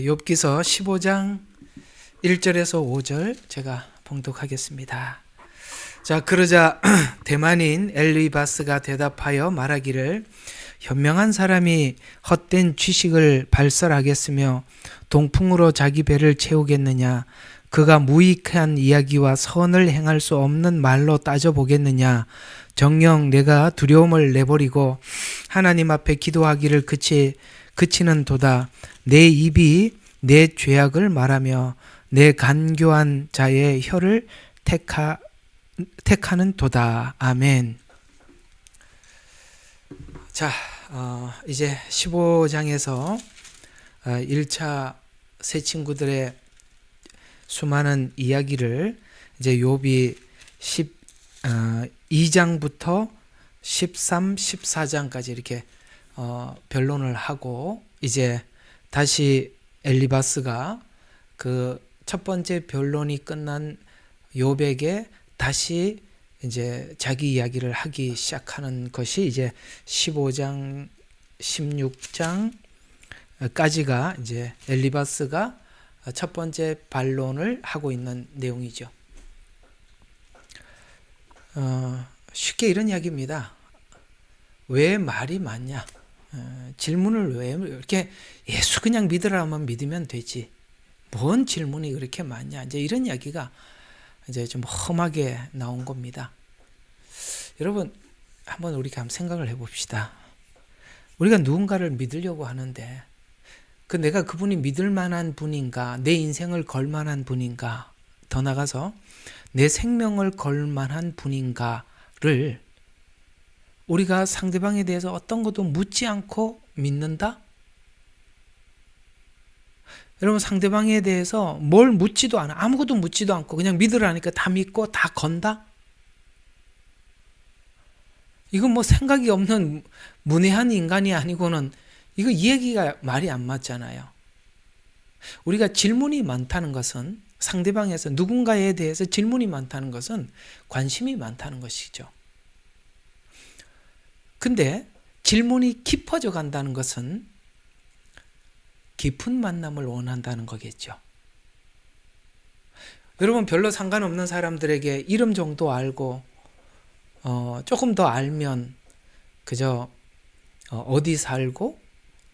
욥기서 15장 1절에서 5절 제가 봉독하겠습니다. 자, 그러자 대만인 엘리바스가 대답하여 말하기를 현명한 사람이 헛된 지식을 발설하겠으며 동풍으로 자기 배를 채우겠느냐? 그가 무익한 이야기와 선을 행할 수 없는 말로 따져보겠느냐? 정녕 내가 두려움을 내버리고 하나님 앞에 기도하기를 그치는 도다. 내 입이 내 죄악을 말하며 내 간교한 자의 혀를 택하는 도다. 아멘. 자, 이제 15장에서 1차 새 친구들의 수많은 이야기를 이제 욥이 12장부터 13, 14장까지 이렇게 변론을 하고 이제 다시 엘리바스가 그 첫 번째 변론이 끝난 욥에게 다시 이제 자기 이야기를 하기 시작하는 것이 이제 15장, 16장까지가 이제 엘리바스가 첫 번째 반론을 하고 있는 내용이죠. 쉽게 이런 이야기입니다. 왜 말이 많냐? 질문을 왜 이렇게 예수 그냥 믿으라면 믿으면 되지. 뭔 질문이 그렇게 많냐? 이제 이런 이야기가 이제 좀 험하게 나온 겁니다. 여러분, 한번 우리가 생각을 해봅시다. 우리가 누군가를 믿으려고 하는데 내가 그분이 믿을 만한 분인가, 내 인생을 걸 만한 분인가, 더 나가서 내 생명을 걸 만한 분인가를 우리가 상대방에 대해서 어떤 것도 묻지 않고 믿는다? 여러분, 상대방에 대해서 뭘 묻지도 않아. 아무것도 묻지도 않고 그냥 믿으라니까 다 믿고 다 건다? 이건 뭐 생각이 없는 문외한 인간이 아니고는 이거 이 얘기가 말이 안 맞잖아요. 우리가 질문이 많다는 것은, 상대방에서 누군가에 대해서 질문이 많다는 것은 관심이 많다는 것이죠. 근데 질문이 깊어져 간다는 것은 깊은 만남을 원한다는 거겠죠. 여러분, 별로 상관없는 사람들에게 이름 정도 알고 조금 더 알면 그저 어디 살고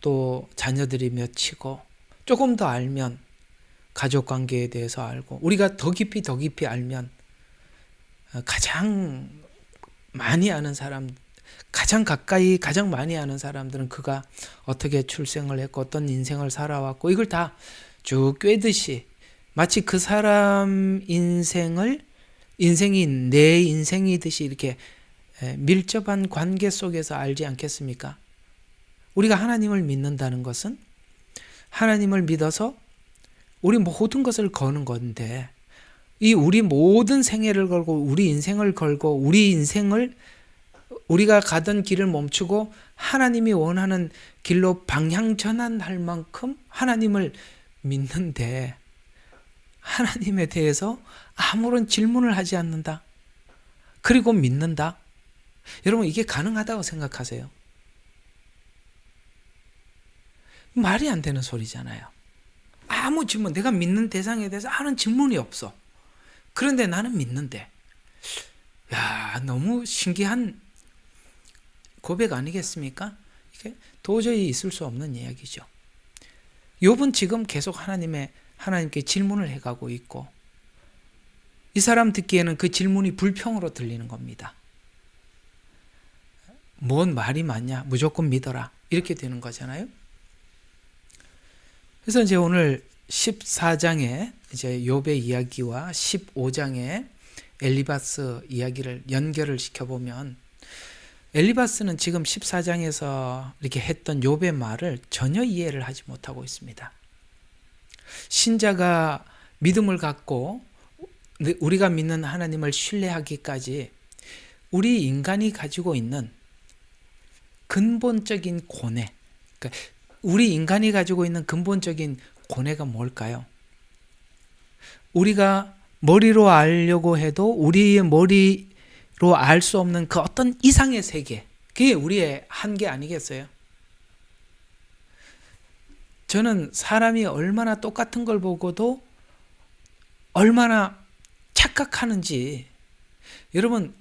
또 자녀들이 몇이고, 조금 더 알면 가족관계에 대해서 알고, 우리가 더 깊이 알면 가장 많이 아는 사람, 가장 가까이 가장 많이 아는 사람들은 그가 어떻게 출생을 했고 어떤 인생을 살아왔고 이걸 다 쭉 꿰듯이 마치 그 사람 인생이 내 인생이듯이 이렇게 밀접한 관계 속에서 알지 않겠습니까? 우리가 하나님을 믿는다는 것은 하나님을 믿어서 우리 모든 것을 거는 건데, 이 우리 모든 생애를 걸고 우리 인생을 걸고 우리 인생을 우리가 가던 길을 멈추고 하나님이 원하는 길로 방향 전환할 만큼 하나님을 믿는데 하나님에 대해서 아무런 질문을 하지 않는다. 그리고 믿는다. 여러분, 이게 가능하다고 생각하세요? 말이 안 되는 소리잖아요. 아무 질문, 내가 믿는 대상에 대해서 하는 질문이 없어. 그런데 나는 믿는데. 야, 너무 신기한 고백 아니겠습니까? 이게 도저히 있을 수 없는 이야기죠. 욥은 지금 계속 하나님께 질문을 해가고 있고, 이 사람 듣기에는 그 질문이 불평으로 들리는 겁니다. 뭔 말이 많냐? 무조건 믿어라. 이렇게 되는 거잖아요. 그래서 이제 오늘 14장의 이제 욥의 이야기와 15장의 엘리바스 이야기를 연결을 시켜보면, 엘리바스는 지금 14장에서 이렇게 했던 욥의 말을 전혀 이해를 하지 못하고 있습니다. 신자가 믿음을 갖고 우리가 믿는 하나님을 신뢰하기까지 우리 인간이 가지고 있는 근본적인 고뇌, 그러니까 우리 인간이 가지고 있는 근본적인 고뇌가 뭘까요? 우리가 머리로 알려고 해도 우리의 머리로 알 수 없는 그 어떤 이상의 세계, 그게 우리의 한계 아니겠어요? 저는 사람이 얼마나 똑같은 걸 보고도 얼마나 착각하는지, 여러분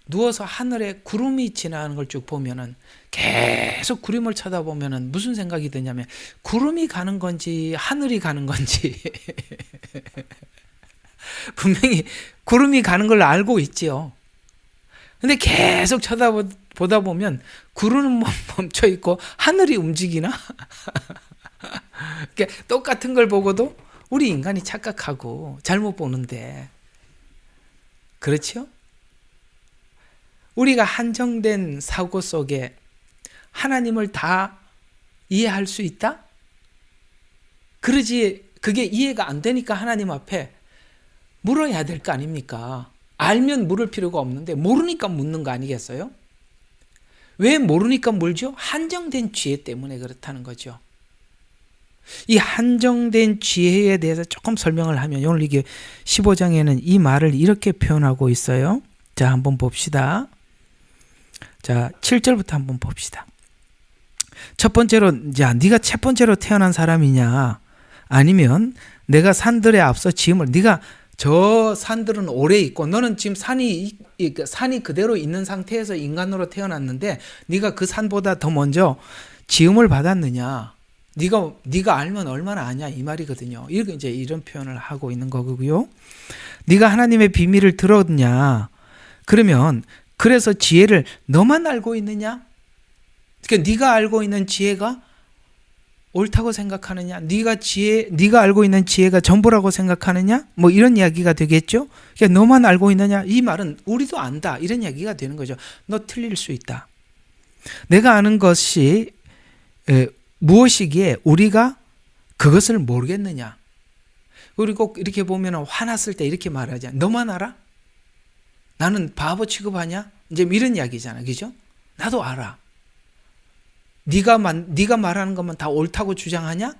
누워서 하늘에 구름이 지나가는 걸 쭉 보면은 계속 구름을 쳐다보면은 무슨 생각이 드냐면 구름이 가는 건지 하늘이 가는 건지 분명히 구름이 가는 걸 알고 있지요. 근데 계속 쳐다보다 보면 구름은 멈춰 있고 하늘이 움직이나? 그러니까 똑같은 걸 보고도 우리 인간이 착각하고 잘못 보는데, 그렇죠? 우리가 한정된 사고 속에 하나님을 다 이해할 수 있다? 그러지, 그게 이해가 안 되니까 하나님 앞에 물어야 될 거 아닙니까? 알면 물을 필요가 없는데 모르니까 묻는 거 아니겠어요? 왜 모르니까 물죠? 한정된 지혜 때문에 그렇다는 거죠. 이 한정된 지혜에 대해서 조금 설명을 하면, 오늘 이게 15장에는 이 말을 이렇게 표현하고 있어요. 자, 한번 봅시다. 자, 7절부터 한번 봅시다. 첫 번째로, 야, 네가 첫 번째로 태어난 사람이냐? 아니면 내가 산들에 앞서 지음을, 네가 저 산들은 오래 있고 너는 지금 산이 그대로 있는 상태에서 인간으로 태어났는데 네가 그 산보다 더 먼저 지음을 받았느냐? 네가 알면 얼마나 아냐 이 말이거든요. 이제 이런 표현을 하고 있는 거고요. 네가 하나님의 비밀을 들었냐? 그러면 그래서 지혜를 너만 알고 있느냐? 그러니까 네가 알고 있는 지혜가 옳다고 생각하느냐? 네가 알고 있는 지혜가 전부라고 생각하느냐? 뭐 이런 이야기가 되겠죠? 그러니까 너만 알고 있느냐? 이 말은 우리도 안다 이런 이야기가 되는 거죠. 너 틀릴 수 있다. 내가 아는 것이 무엇이기에 우리가 그것을 모르겠느냐? 우리 꼭 이렇게 보면 화났을 때 이렇게 말하지. 너만 알아? 나는 바보 취급하냐? 이제 이런 이야기잖아. 그죠? 나도 알아. 네가 말하는 것만 다 옳다고 주장하냐?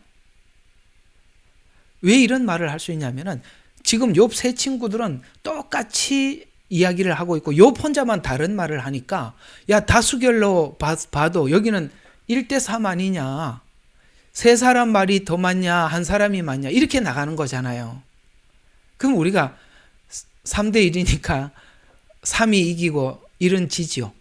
왜 이런 말을 할 수 있냐면은 지금 욥 세 친구들은 똑같이 이야기를 하고 있고 욥 혼자만 다른 말을 하니까, 야, 다수결로 봐도 여기는 1대3 아니냐? 세 사람 말이 더 많냐? 한 사람이 많냐? 이렇게 나가는 거잖아요. 그럼 우리가 3대1이니까 3이 이기고 1은 지지요.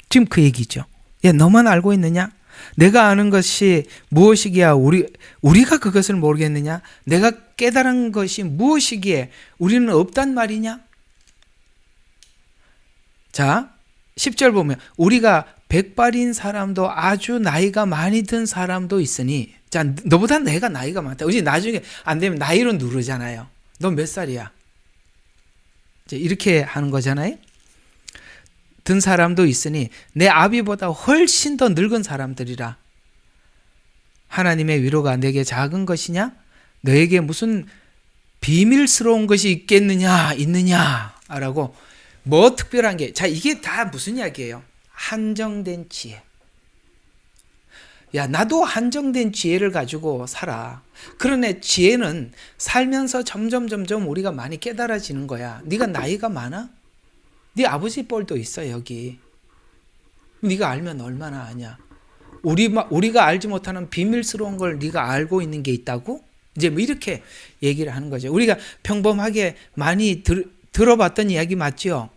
지금 그 얘기죠. 야, 너만 알고 있느냐? 내가 아는 것이 무엇이기야 우리가 그것을 모르겠느냐? 내가 깨달은 것이 무엇이기에 우리는 없단 말이냐? 자, 10절 보면 우리가 백발인 사람도 아주 나이가 많이 든 사람도 있으니, 자, 너보다 내가 나이가 많다. 우리 나중에 안 되면 나이로 누르잖아요. 너 몇 살이야? 이제 이렇게 하는 거잖아요. 든 사람도 있으니 내 아비보다 훨씬 더 늙은 사람들이라. 하나님의 위로가 내게 작은 것이냐? 너에게 무슨 비밀스러운 것이 있느냐? 라고 뭐 특별한 게, 자, 이게 다 무슨 이야기예요? 한정된 지혜. 야, 나도 한정된 지혜를 가지고 살아. 그러네, 지혜는 살면서 점점 우리가 많이 깨달아지는 거야. 네가 나이가 많아? 네 아버지 뻘도 있어 여기. 네가 알면 얼마나 아냐? 우리가 알지 못하는 비밀스러운 걸 네가 알고 있는 게 있다고? 이제 뭐 이렇게 얘기를 하는 거죠. 우리가 평범하게 많이 들어봤던 이야기 맞죠?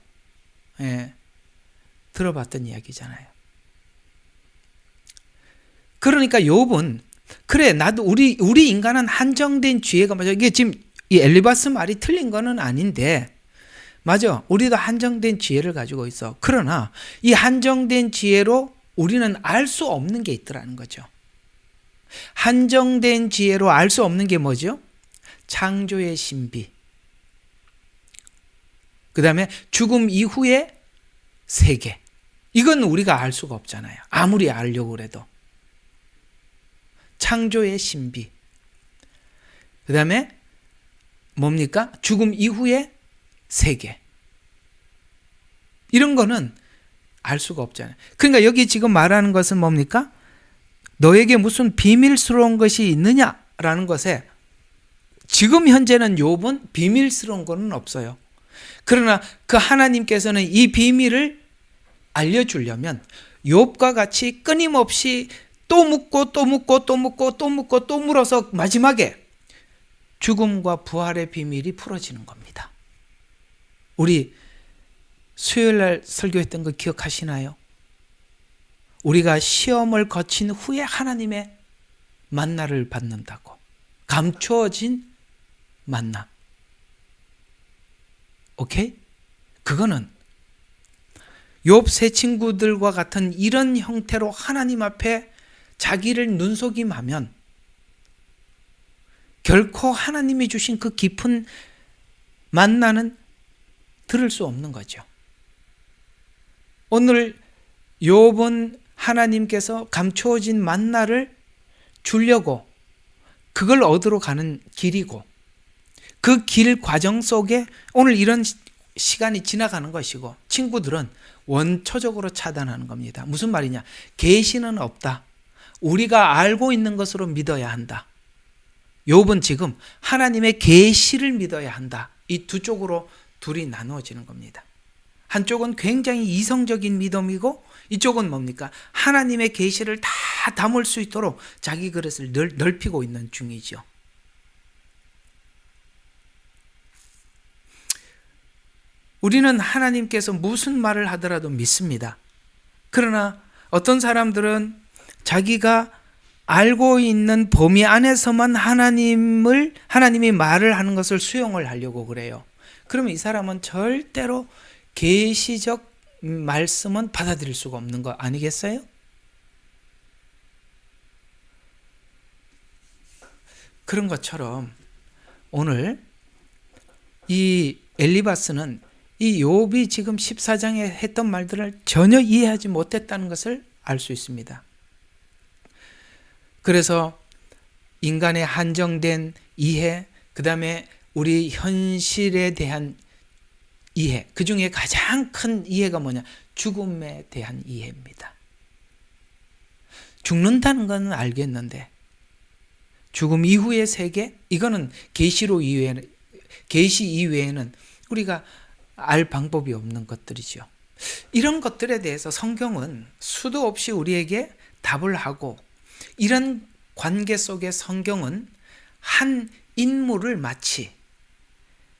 예, 들어봤던 이야기잖아요. 그러니까 욥은, 그래, 나도 우리 인간은 한정된 지혜가 맞아. 이게 지금 이 엘리바스 말이 틀린 거는 아닌데, 맞아. 우리도 한정된 지혜를 가지고 있어. 그러나 이 한정된 지혜로 우리는 알 수 없는 게 있더라는 거죠. 한정된 지혜로 알 수 없는 게 뭐죠? 창조의 신비. 그 다음에 죽음 이후의 세계. 이건 우리가 알 수가 없잖아요. 아무리 알려고 해도. 창조의 신비. 그 다음에 뭡니까? 죽음 이후의 세계. 이런 거는 알 수가 없잖아요. 그러니까 여기 지금 말하는 것은 뭡니까? 너에게 무슨 비밀스러운 것이 있느냐라는 것에, 지금 현재는 욥은 비밀스러운 거는 없어요. 그러나 그 하나님께서는 이 비밀을 알려주려면 욥과 같이 끊임없이 또 묻고 또 묻고 또 묻고 또 묻고 또 물어서 마지막에 죽음과 부활의 비밀이 풀어지는 겁니다. 우리 수요일날 설교했던 거 기억하시나요? 우리가 시험을 거친 후에 하나님의 만나를 받는다고. 감추어진 만나. 오케이? 그거는 욥 세 친구들과 같은 이런 형태로 하나님 앞에 자기를 눈속임하면 결코 하나님이 주신 그 깊은 만나는 들을 수 없는 거죠. 오늘 욥은 하나님께서 감추어진 만나를 주려고 그걸 얻으러 가는 길이고 그 길 과정 속에 오늘 이런 시간이 지나가는 것이고 친구들은 원초적으로 차단하는 겁니다. 무슨 말이냐? 계시는 없다. 우리가 알고 있는 것으로 믿어야 한다. 욥은 지금 하나님의 계시를 믿어야 한다. 이 두 쪽으로 둘이 나누어지는 겁니다. 한쪽은 굉장히 이성적인 믿음이고 이쪽은 뭡니까? 하나님의 계시를 다 담을 수 있도록 자기 그릇을 넓히고 있는 중이죠. 우리는 하나님께서 무슨 말을 하더라도 믿습니다. 그러나 어떤 사람들은 자기가 알고 있는 범위 안에서만 하나님이 말을 하는 것을 수용을 하려고 그래요. 그러면 이 사람은 절대로 계시적 말씀은 받아들일 수가 없는 거 아니겠어요? 그런 것처럼 오늘 이 엘리바스는 이 욥이 지금 14장에 했던 말들을 전혀 이해하지 못했다는 것을 알 수 있습니다. 그래서 인간의 한정된 이해, 그 다음에 우리 현실에 대한 이해, 그 중에 가장 큰 이해가 뭐냐? 죽음에 대한 이해입니다. 죽는다는 건 알겠는데 죽음 이후의 세계? 이거는 계시 이외에는 우리가 알 방법이 없는 것들이죠. 이런 것들에 대해서 성경은 수도 없이 우리에게 답을 하고 이런 관계 속에 성경은 한 인물을 마치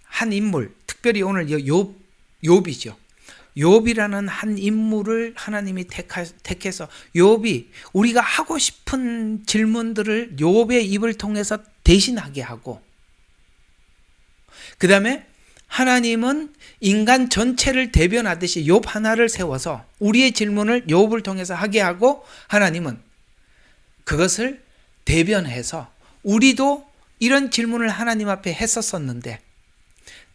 한 인물, 특별히 오늘 욥이죠. 욥이라는 한 인물을 하나님이 택해서 욥이 우리가 하고 싶은 질문들을 욥의 입을 통해서 대신하게 하고 그 다음에 하나님은 인간 전체를 대변하듯이 욥 하나를 세워서 우리의 질문을 욥을 통해서 하게 하고 하나님은 그것을 대변해서 우리도 이런 질문을 하나님 앞에 했었었는데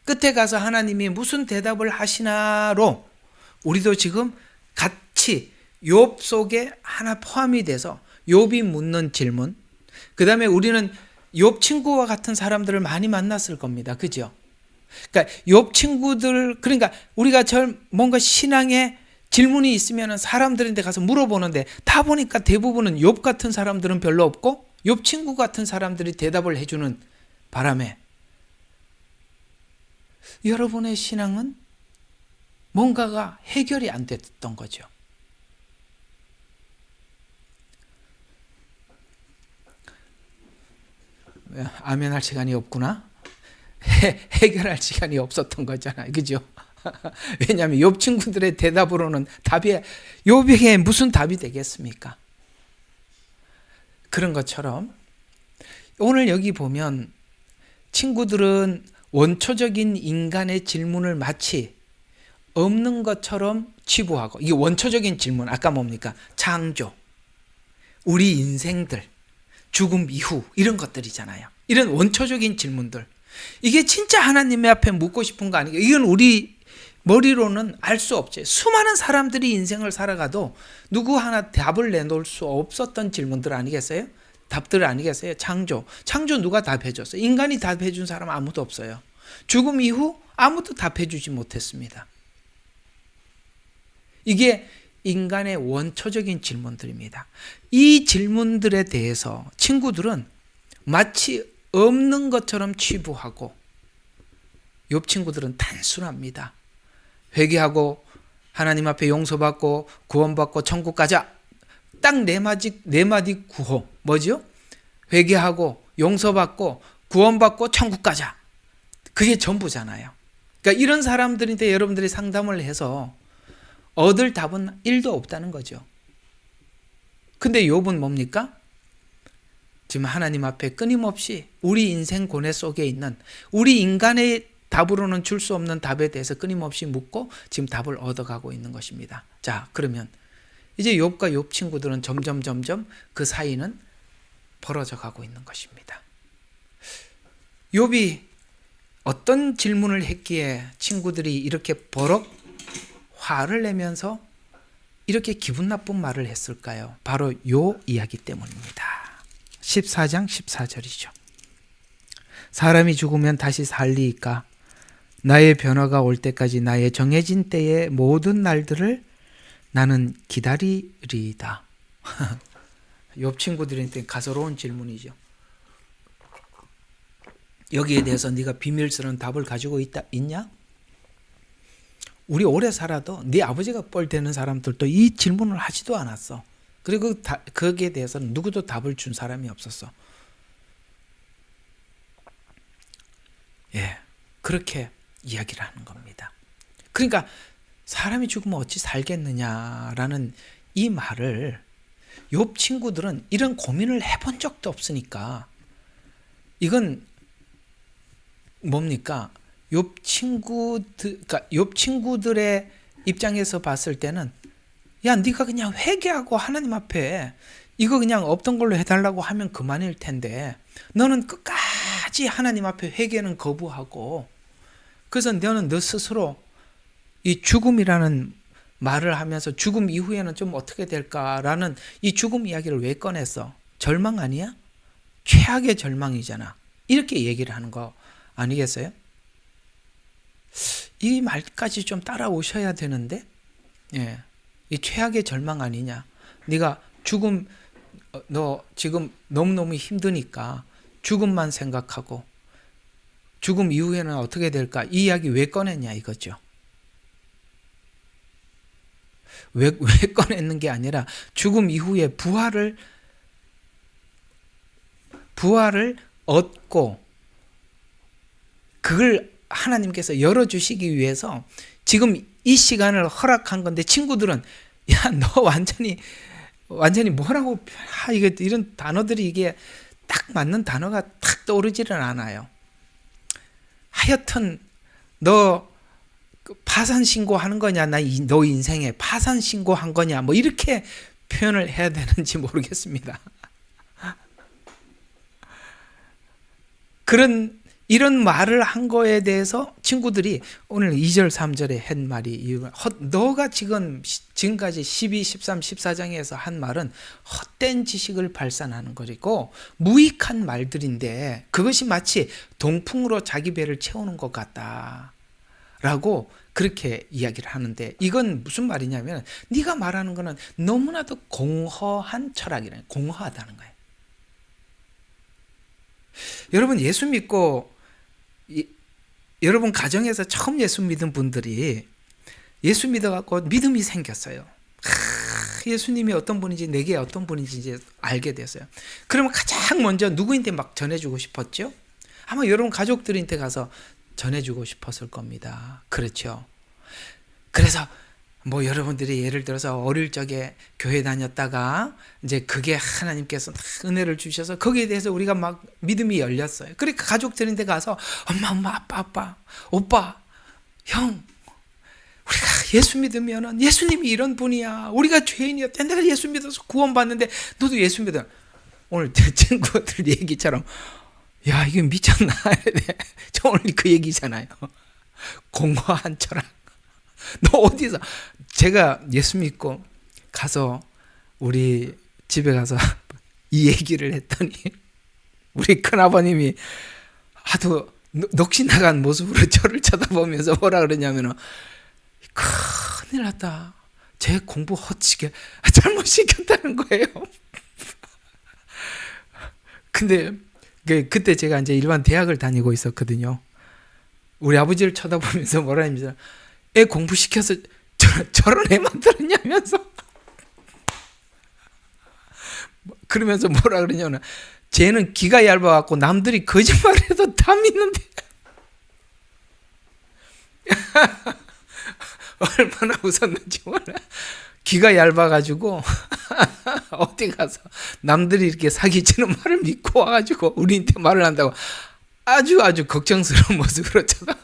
끝에 가서 하나님이 무슨 대답을 하시나로 우리도 지금 같이 욥 속에 하나 포함이 돼서 욥이 묻는 질문, 그 다음에 우리는 욥 친구와 같은 사람들을 많이 만났을 겁니다. 그죠? 그러니까 욥 친구들, 그러니까 우리가 뭔가 신앙에 질문이 있으면 사람들한테 가서 물어보는데 다 보니까 대부분은 욥 같은 사람들은 별로 없고 욥 친구 같은 사람들이 대답을 해주는 바람에 여러분의 신앙은 뭔가가 해결이 안 됐던 거죠. 아멘 할 시간이 없구나. 해결할 시간이 없었던 거잖아요. 그죠? 왜냐하면 욥 친구들의 대답으로는 욥에게 무슨 답이 되겠습니까? 그런 것처럼 오늘 여기 보면 친구들은 원초적인 인간의 질문을 마치 없는 것처럼 치부하고, 이게 원초적인 질문, 아까 뭡니까? 창조, 우리 인생들, 죽음 이후 이런 것들이잖아요. 이런 원초적인 질문들, 이게 진짜 하나님 앞에 묻고 싶은 거 아니에요? 이건 우리 머리로는 알 수 없지. 수많은 사람들이 인생을 살아가도 누구 하나 답을 내놓을 수 없었던 질문들 아니겠어요? 답들 아니겠어요? 창조 누가 답해줬어요? 인간이 답해준 사람 아무도 없어요. 죽음 이후 아무도 답해주지 못했습니다. 이게 인간의 원초적인 질문들입니다. 이 질문들에 대해서 친구들은 마치 없는 것처럼 치부하고, 욥 친구들은 단순합니다. 회개하고 하나님 앞에 용서받고 구원받고 천국 가자, 딱 네 마디 구호. 뭐죠? 회개하고 용서받고 구원받고 천국 가자. 그게 전부잖아요. 그러니까 이런 사람들한테 여러분들이 상담을 해서 얻을 답은 1도 없다는 거죠. 근데 욥은 뭡니까? 지금 하나님 앞에 끊임없이 우리 인생 고뇌 속에 있는 우리 인간의 답으로는 줄 수 없는 답에 대해서 끊임없이 묻고 지금 답을 얻어가고 있는 것입니다. 자, 그러면 이제 욥과 욥 친구들은 점점 그 사이는 벌어져 가고 있는 것입니다. 욥이 어떤 질문을 했기에 친구들이 이렇게 버럭 화를 내면서 이렇게 기분 나쁜 말을 했을까요? 바로 요 이야기 때문입니다. 14장 14절이죠. 사람이 죽으면 다시 살리이까? 나의 변화가 올 때까지 나의 정해진 때의 모든 날들을 나는 기다리리이다. 욥 친구들한테 가소로운 질문이죠. 여기에 대해서 네가 비밀스러운 답을 가지고 있냐? 우리 오래 살아도 네 아버지가 뻘 되는 사람들도 이 질문을 하지도 않았어. 그리고 거기에 대해서는 누구도 답을 준 사람이 없었어. 예, 그렇게 이야기를 하는 겁니다. 그러니까 사람이 죽으면 어찌 살겠느냐라는 이 말을 욥 친구들은 이런 고민을 해본 적도 없으니까 이건 뭡니까? 욥 친구들의 입장에서 봤을 때는 야, 네가 그냥 회개하고 하나님 앞에 이거 그냥 없던 걸로 해달라고 하면 그만일 텐데 너는 끝까지 하나님 앞에 회개는 거부하고 그래서 너는 너 스스로 이 죽음이라는 말을 하면서 죽음 이후에는 좀 어떻게 될까라는 이 죽음 이야기를 왜 꺼냈어? 절망 아니야? 최악의 절망이잖아. 이렇게 얘기를 하는 거 아니겠어요? 이 말까지 좀 따라오셔야 되는데, 예, 이 최악의 절망 아니냐? 네가 죽음, 너 지금 너무너무 힘드니까 죽음만 생각하고 죽음 이후에는 어떻게 될까? 이 이야기 왜 꺼냈냐 이거죠. 왜 꺼냈는 게 아니라 죽음 이후에 부활을 얻고 그걸 하나님께서 열어주시기 위해서 지금 이 시간을 허락한 건데 친구들은 야, 너 완전히 뭐라고 이게 이런 단어들이 이게 딱 맞는 단어가 탁 떠오르지는 않아요. 하여튼 너 파산 신고하는 거냐, 너 인생에 파산 신고한 거냐, 뭐 이렇게 표현을 해야 되는지 모르겠습니다. 이런 말을 한 거에 대해서 친구들이 오늘 2절 3절에 한 말이 너가 지금까지 12, 13, 14장에서 한 말은 헛된 지식을 발산하는 거리고 무익한 말들인데 그것이 마치 동풍으로 자기 배를 채우는 것 같다 라고 그렇게 이야기를 하는데 이건 무슨 말이냐면 네가 말하는 거는 너무나도 공허한 철학이래. 공허하다는 거예요. 여러분 예수 믿고 여러분 가정에서 처음 예수 믿은 분들이 예수 믿어갖고 믿음이 생겼어요. 예수님이 어떤 분인지 내게 어떤 분인지 이제 알게 됐어요. 그러면 가장 먼저 누구한테 막 전해주고 싶었죠? 아마 여러분 가족들한테 가서 전해주고 싶었을 겁니다. 그렇죠? 그래서 뭐 여러분들이 예를 들어서 어릴 적에 교회 다녔다가 이제 그게 하나님께서 은혜를 주셔서 거기에 대해서 우리가 막 믿음이 열렸어요. 그러니까 가족들인데 가서 엄마, 아빠, 오빠, 형, 우리가 예수 믿으면은 예수님이 이런 분이야. 우리가 죄인이었대. 내가 예수 믿어서 구원받는데 너도 예수 믿어. 오늘 제 친구들 얘기처럼 야, 이게 미쳤나? 저 오늘 그 얘기잖아요. 공허한 철학. 너 어디서? 제가 예수 믿고 가서 우리 집에 가서 이 얘기를 했더니 우리 큰아버님이 하도 넋이 나간 모습으로 저를 쳐다보면서 뭐라 그러냐면은 큰일 났다. 제 공부 헛시게 잘못 시켰다는 거예요. 근데 그때 제가 이제 일반 대학을 다니고 있었거든요. 우리 아버지를 쳐다보면서 뭐라 하면서 애 공부시켜서 저런 애만 들었냐면서 그러면서 뭐라 그러냐면 쟤는 귀가 얇아갖고 남들이 거짓말해도 다 믿는데 얼마나 웃었는지 몰라. 귀가 얇아가지고 어디 가서 남들이 이렇게 사기치는 말을 믿고 와가지고 우리한테 말을 한다고 아주 걱정스러운 모습으로 쳐다.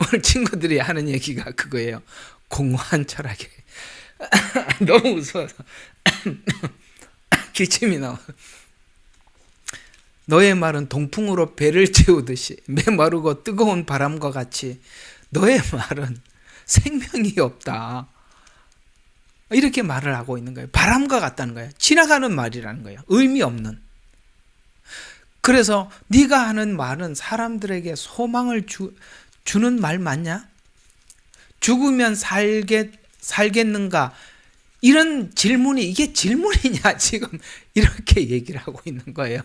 오늘 친구들이 하는 얘기가 그거예요. 공허한 철학에 너무 웃어서 기침이 나와. 너의 말은 동풍으로 배를 채우듯이 메마르고 뜨거운 바람과 같이 너의 말은 생명이 없다. 이렇게 말을 하고 있는 거예요. 바람과 같다는 거예요. 지나가는 말이라는 거예요. 의미 없는. 그래서 네가 하는 말은 사람들에게 소망을 주는 말 맞냐? 죽으면 살겠는가? 이런 질문이 이게 질문이냐? 지금 이렇게 얘기를 하고 있는 거예요.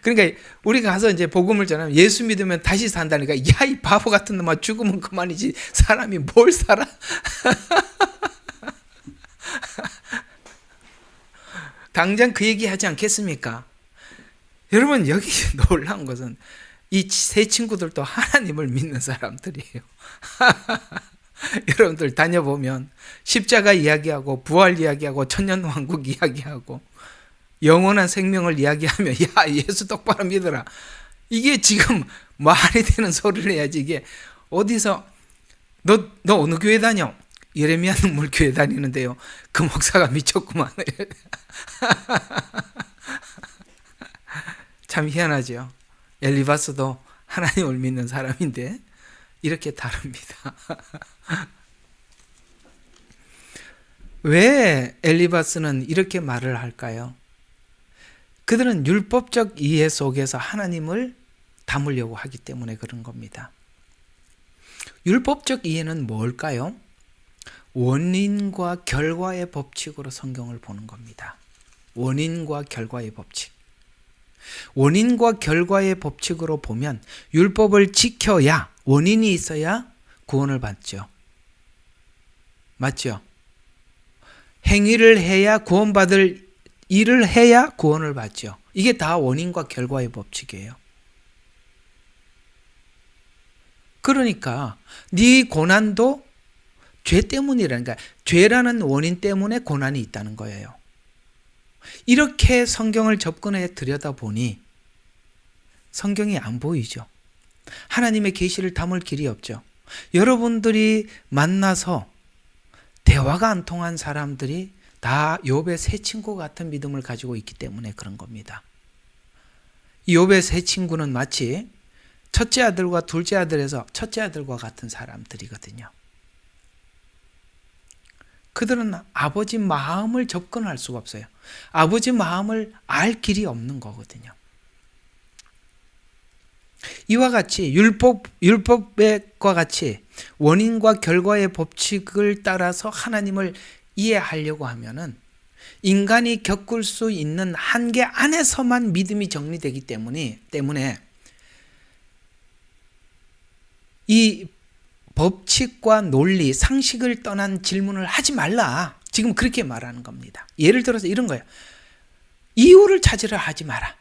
그러니까 우리가 가서 이제 복음을 전하면 예수 믿으면 다시 산다니까 야, 이 바보 같은 놈아 죽으면 그만이지 사람이 뭘 살아? 당장 그 얘기 하지 않겠습니까? 여러분 여기 놀라운 것은 이 세 친구들도 하나님을 믿는 사람들이에요. 여러분들 다녀보면 십자가 이야기하고 부활 이야기하고 천년왕국 이야기하고 영원한 생명을 이야기하며 야 예수 똑바로 믿어라. 이게 지금 말이 되는 소리를 해야지. 이게 어디서 너 어느 교회 다녀? 예레미야 눈물 교회 다니는데요. 그 목사가 미쳤구만. 참 희한하죠. 엘리바스도 하나님을 믿는 사람인데 이렇게 다릅니다. 왜 엘리바스는 이렇게 말을 할까요? 그들은 율법적 이해 속에서 하나님을 담으려고 하기 때문에 그런 겁니다. 율법적 이해는 뭘까요? 원인과 결과의 법칙으로 성경을 보는 겁니다. 원인과 결과의 법칙. 원인과 결과의 법칙으로 보면 율법을 지켜야 원인이 있어야 구원을 받죠. 맞죠? 행위를 해야 구원받을 일을 해야 구원을 받죠. 이게 다 원인과 결과의 법칙이에요. 그러니까 네 고난도 죄 때문이라니까 죄라는 원인 때문에 고난이 있다는 거예요. 이렇게 성경을 접근해 들여다보니 성경이 안 보이죠. 하나님의 계시를 담을 길이 없죠. 여러분들이 만나서 대화가 안 통한 사람들이 다 욥의 세 친구 같은 믿음을 가지고 있기 때문에 그런 겁니다. 이 욥의 세 친구는 마치 첫째 아들과 둘째 아들에서 첫째 아들과 같은 사람들이거든요. 그들은 아버지 마음을 접근할 수가 없어요. 아버지 마음을 알 길이 없는 거거든요. 이와 같이 율법과 같이 원인과 결과의 법칙을 따라서 하나님을 이해하려고 하면은 인간이 겪을 수 있는 한계 안에서만 믿음이 정리되기 때문에 이 법칙과 논리, 상식을 떠난 질문을 하지 말라. 지금 그렇게 말하는 겁니다. 예를 들어서 이런 거예요. 이유를 찾으려 하지 마라.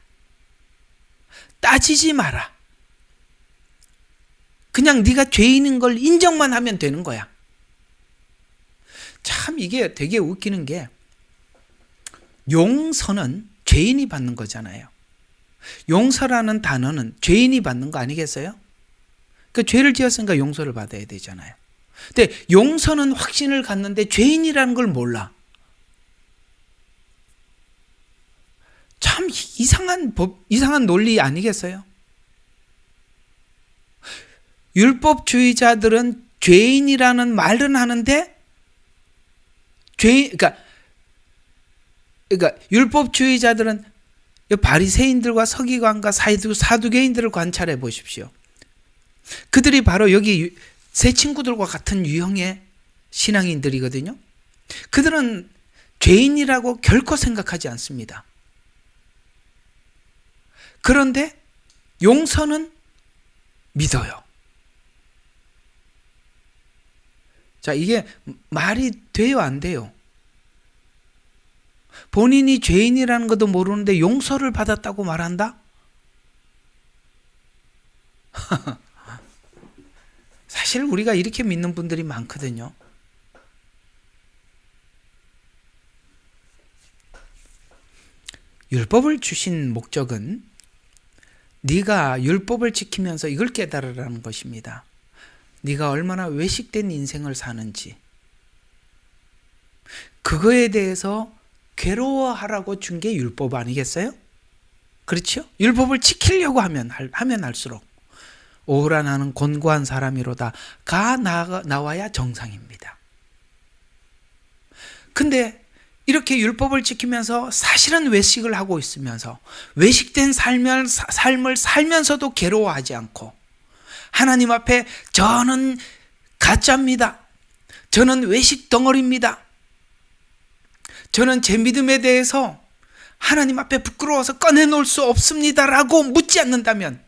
따지지 마라. 그냥 네가 죄인인 걸 인정만 하면 되는 거야. 참 이게 되게 웃기는 게 용서는 죄인이 받는 거잖아요. 용서라는 단어는 죄인이 받는 거 아니겠어요? 그 죄를 지었으니까 용서를 받아야 되잖아요. 근데 용서는 확신을 갖는데 죄인이라는 걸 몰라. 참 이상한 논리 아니겠어요? 율법주의자들은 죄인이라는 말은 하는데 그러니까 율법주의자들은 바리새인들과 서기관과 사두개인들을 관찰해 보십시오. 그들이 바로 여기 세 친구들과 같은 유형의 신앙인들이거든요. 그들은 죄인이라고 결코 생각하지 않습니다. 그런데 용서는 믿어요. 자, 이게 말이 돼요, 안 돼요? 본인이 죄인이라는 것도 모르는데 용서를 받았다고 말한다? 사실 우리가 이렇게 믿는 분들이 많거든요. 율법을 주신 목적은 네가 율법을 지키면서 이걸 깨달으라는 것입니다. 네가 얼마나 외식된 인생을 사는지, 그거에 대해서 괴로워하라고 준 게 율법 아니겠어요? 그렇죠? 율법을 지키려고 하면 할수록 오라 나는 곤고한 사람이로다 가 나와야 정상입니다. 근데 이렇게 율법을 지키면서 사실은 외식을 하고 있으면서 외식된 삶을 살면서도 괴로워하지 않고 하나님 앞에 저는 가짜입니다. 저는 외식 덩어리입니다. 저는 제 믿음에 대해서 하나님 앞에 부끄러워서 꺼내놓을 수 없습니다라고 묻지 않는다면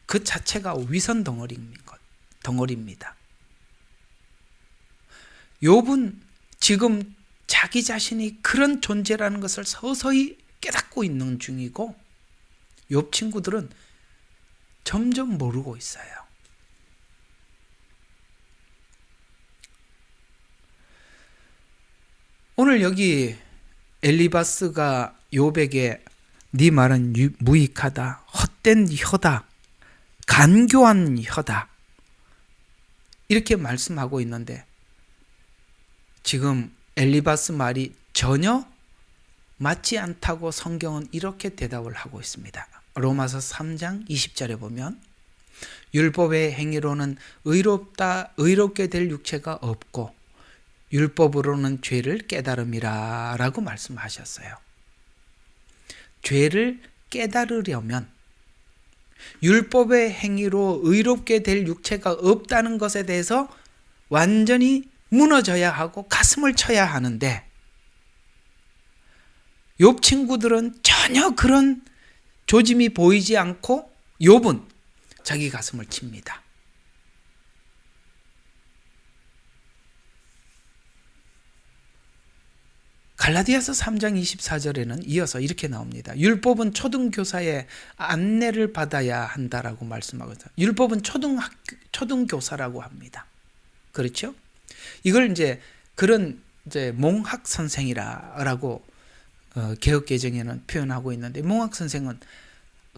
그 자체가 위선 덩어리입니다. 욥은 지금 자기 자신이 그런 존재라는 것을 서서히 깨닫고 있는 중이고 욥 친구들은 점점 모르고 있어요. 오늘 여기 엘리바스가 욥에게 네 말은 무익하다, 헛된 혀다, 간교한 혀다 이렇게 말씀하고 있는데 지금 엘리바스 말이 전혀 맞지 않다고 성경은 이렇게 대답을 하고 있습니다. 로마서 3장 20절에 보면 율법의 행위로는 의롭게 될 육체가 없고 율법으로는 죄를 깨달음이라 라고 말씀하셨어요. 죄를 깨달으려면 율법의 행위로 의롭게 될 육체가 없다는 것에 대해서 완전히 무너져야 하고 가슴을 쳐야 하는데 욥 친구들은 전혀 그런 조짐이 보이지 않고 욥은 자기 가슴을 칩니다. 갈라디아서 3장 24절에는 이어서 이렇게 나옵니다. 율법은 초등교사의 안내를 받아야 한다라고 말씀하거든요. 율법은 초등교사라고 합니다. 그렇죠? 이걸 그런 몽학 선생이라고 개역개정에는 표현하고 있는데 몽학 선생은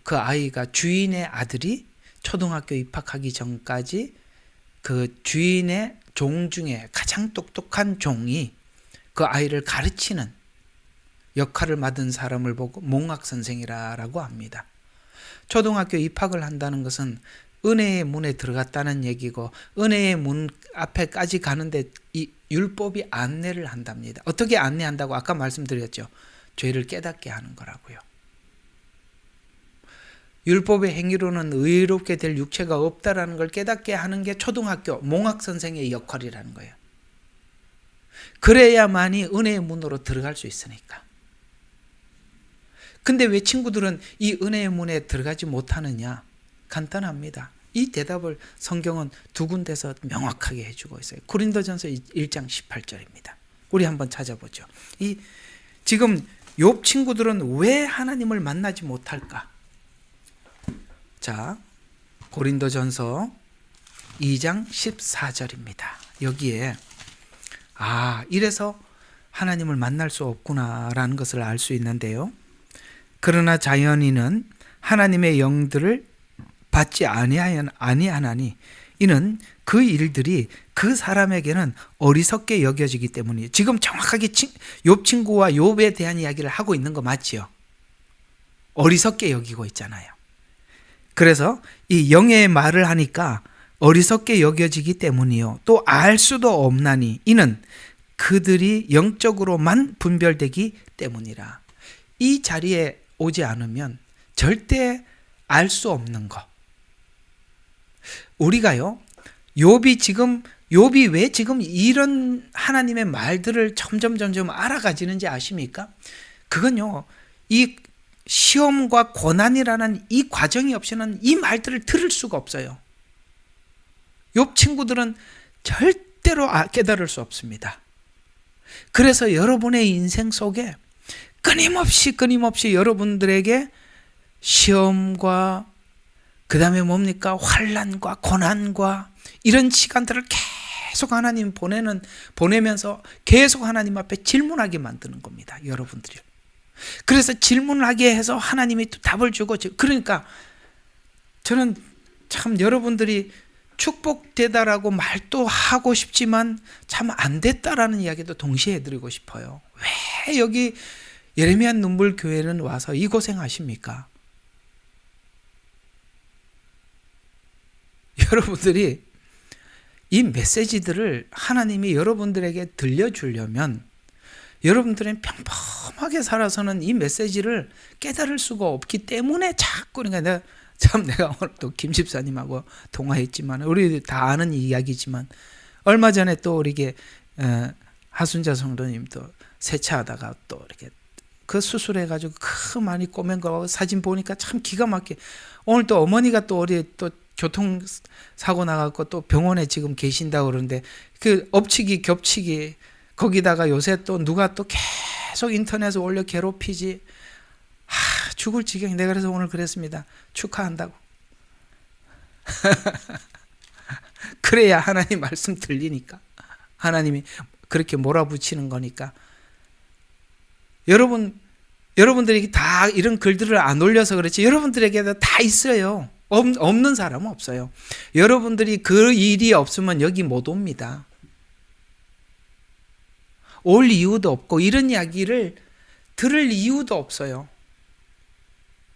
그 아이가 주인의 아들이 초등학교 입학하기 전까지 그 주인의 종 중에 가장 똑똑한 종이 그 아이를 가르치는 역할을 맡은 사람을 보고 몽학 선생이라고 합니다. 초등학교 입학을 한다는 것은 은혜의 문에 들어갔다는 얘기고 은혜의 문 앞에까지 가는데 이 율법이 안내를 한답니다. 어떻게 안내한다고 아까 말씀드렸죠. 죄를 깨닫게 하는 거라고요. 율법의 행위로는 의롭게 될 육체가 없다라는 걸 깨닫게 하는 게 초등학교 몽학 선생의 역할이라는 거예요. 그래야만이 은혜의 문으로 들어갈 수 있으니까. 근데 왜 친구들은 이 은혜의 문에 들어가지 못하느냐? 간단합니다. 이 대답을 성경은 두 군데서 명확하게 해주고 있어요. 고린도전서 1장 18절입니다. 우리 한번 찾아보죠. 지금 욥 친구들은 왜 하나님을 만나지 못할까? 자, 고린도전서 2장 14절입니다. 여기에 이래서 하나님을 만날 수 없구나라는 것을 알 수 있는데요. 그러나 자연인은 하나님의 영들을 받지 아니하나니 이는 그 일들이 그 사람에게는 어리석게 여겨지기 때문이에요. 지금 정확하게 욥 친구와 욥에 대한 이야기를 하고 있는 거 맞지요? 어리석게 여기고 있잖아요. 그래서 이 영의 말을 하니까 어리석게 여겨지기 때문이요. 또 알 수도 없나니 이는 그들이 영적으로만 분별되기 때문이라. 이 자리에 오지 않으면 절대 알 수 없는 것. 우리가요, 욥이 왜 지금 이런 하나님의 말들을 점점 알아가지는지 아십니까? 그건요, 이 시험과 고난이라는 이 과정이 없이는 이 말들을 들을 수가 없어요. 욥 친구들은 절대로 깨달을 수 없습니다. 그래서 여러분의 인생 속에 끊임없이 여러분들에게 시험과 그 다음에 뭡니까? 환난과 고난과 이런 시간들을 계속 하나님 보내면서 계속 하나님 앞에 질문하게 만드는 겁니다. 여러분들이. 그래서 질문을 하게 해서 하나님이 또 답을 주고, 그러니까 저는 참 여러분들이 축복되다라고 말도 하고 싶지만 참 안 됐다라는 이야기도 동시에 해드리고 싶어요. 왜 여기 예레미야 눈물 교회는 와서 이 고생하십니까? 여러분들이 이 메시지들을 하나님이 여러분들에게 들려주려면 여러분들은 평범하게 살아서는 이 메시지를 깨달을 수가 없기 때문에 자꾸, 그러니까 내가 오늘 또 김 집사님하고 통화했지만, 우리 다 아는 이야기지만, 얼마 전에 또 우리게 하순자 성도님도 세차하다가 또 이렇게 그 수술해가지고 그 많이 꼬맨 거 사진 보니까 참 기가 막히게, 오늘 또 어머니가 또 우리 또 교통사고 나갖고 또 병원에 지금 계신다고 그러는데, 그 엎치기 겹치기 거기다가 요새 또 누가 또 계속 인터넷에 올려 괴롭히지, 죽을 지경. 내가 그래서 오늘 그랬습니다. 축하한다고. 그래야 하나님 말씀 들리니까. 하나님이 그렇게 몰아붙이는 거니까. 여러분들이 다 이런 글들을 안 올려서 그렇지, 여러분들에게도 다 있어요. 없는 사람은 없어요. 여러분들이 그 일이 없으면 여기 못 옵니다. 올 이유도 없고 이런 이야기를 들을 이유도 없어요.